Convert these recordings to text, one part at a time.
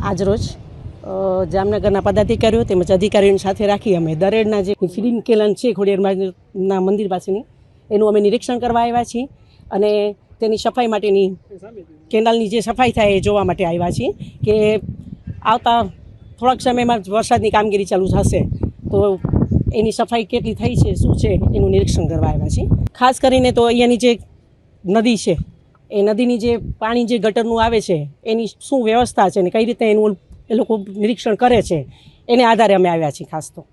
આજરોજ જામનગરના પદાધિકારીઓ તેમજ અધિકારીઓની સાથે રાખી અમે દરેડના જે ફિલિંગ કેલન છે ખોડિયારના મંદિર પાસેની એનું અમે નિરીક્ષણ કરવા આવ્યા છીએ અને તેની સફાઈ માટેની કેનાલની જે સફાઈ થાય એ જોવા માટે આવ્યા છીએ કે આવતા થોડાક સમયમાં વરસાદની કામગીરી ચાલુ થશે તો એની સફાઈ કેટલી થઈ છે શું છે એનું નિરીક્ષણ કરવા આવ્યા છીએ। ખાસ કરીને તો અહીંયાની જે નદી છે એ નદીની જે પાણી જે ગટરનું આવે છે એની શું વ્યવસ્થા છે ને કઈ રીતે એનું એ લોકો નિરીક્ષણ કરે છે એને આધારે અમે આવ્યા છીએ ખાસ તો।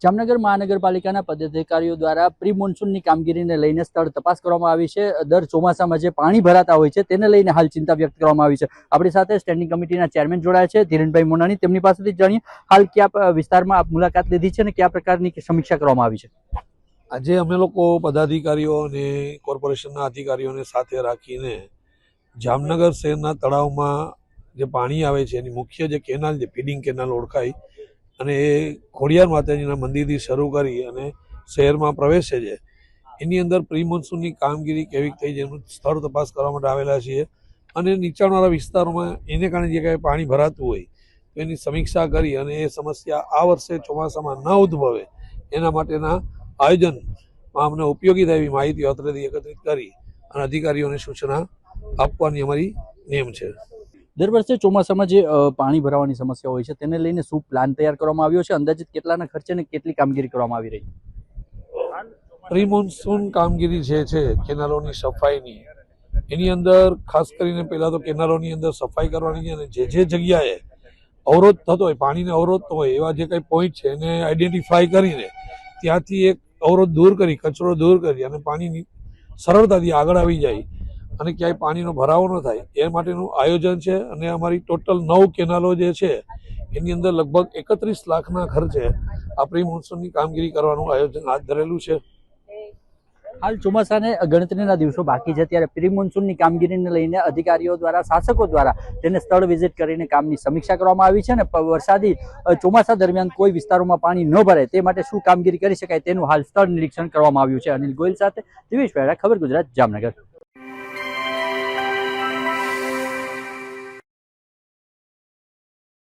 જામનગર મહાનગરપાલિકાના પદાધિકારીઓ દ્વારા પ્રી મોન્સૂનની કામગીરીને લઈને સ્થળ તપાસ કરવામાં આવી છે। દર ચોમાસામાં જે પાણી ભરાતા હોય છે તેને લઈને હાલ ચિંતા વ્યક્ત કરવામાં આવી છે। આપણી સાથે સ્ટેન્ડિંગ કમિટીના ચેરમેન જોડાયા છે ધીરેનભાઈ મોનાણી, તેમની પાસેથી જાણીએ હાલ કયા વિસ્તારમાં આપ મુલાકાત લીધી છે અને કયા પ્રકારની સમીક્ષા કરવામાં આવી છે। આજે અમે લોકો પદાધિકારીઓ અને કોર્પોરેશનના અધિકારીઓને સાથે રાખીને જામનગર શહેરના તળાવમાં જે પાણી આવે છે એની મુખ્ય જે કેનાલ જે ફીડિંગ કેનાલ ઓળખાય અને એ ખોડિયાર માતાજીના મંદિરથી શરૂ કરી અને શહેરમાં પ્રવેશે છે એની અંદર પ્રી મોન્સૂનની કામગીરી કેવી થઈ છે એનું સ્થળ તપાસ કરવા માટે આવેલા છીએ અને નીચાણવાળા વિસ્તારોમાં એને કારણે જે કાંઈ પાણી ભરાતું હોય તો એની સમીક્ષા કરી અને એ સમસ્યા આ વર્ષે ચોમાસામાં ન ઉદ્ભવે એના માટેના આયોજનમાં અમને ઉપયોગી થાય એવી માહિતી અત્રેથી એકત્રિત કરી અને અધિકારીઓને સૂચના આપવાની અમારી નેમ છે। દર વર્ષે ચોમાસામાં જે પાણી ભરાવાની સમસ્યા હોય છે તેને લઈને શું પ્લાન તૈયાર કરવામાં આવ્યો છે, અંદાજિત કેટલાના ખર્ચે અને કેટલી કામગીરી કરવામાં આવી રહી છે? પ્રી મોન્સૂન કામગીરી જે છે કેનાલોની સફાઈની એની અંદર ખાસ કરીને પહેલાં તો કેનાલોની અંદર સફાઈ કરવાની છે અને જે જગ્યાએ અવરોધ થતો હોય પાણીને અવરોધ હોય એવા જે કંઈ પોઈન્ટ છે એને આઈડેન્ટિફાઈ કરીને ત્યાંથી એક અવરોધ દૂર કરી કચરો દૂર કરી અને પાણીની સરળતાથી આગળ આવી જાય અને ક્યાંય પાણીનો ભરાવો ન થાય એ માટેનું આયોજન છે અને અમારી ટોટલ 9 કેનાલો જે છે એની અંદર લગભગ 31 લાખના ખર્ચે આ પ્રી મોન્સૂનની કામગીરી કરવાનું આયોજન હાથ ધરેલું છે। હાલ ચોમાસાને ગણતરીના દિવસો બાકી છે ત્યારે પ્રી મોન્સૂનની કામગીરીને લઈને અધિકારીઓ દ્વારા શાસકો દ્વારા તેને સ્થળ વિઝિટ કરીને કામની સમીક્ષા કરવામાં આવી છે અને વરસાદી ચોમાસા દરમિયાન કોઈ વિસ્તારોમાં પાણી ન ભરાય તે માટે શું કામગીરી કરી શકાય તેનું હાલ સ્થળ નિરીક્ષણ કરવામાં આવ્યું છે। અનિલ ગોયલ સાથે દિવેશ વેરા, ખબર ગુજરાત, જામનગર।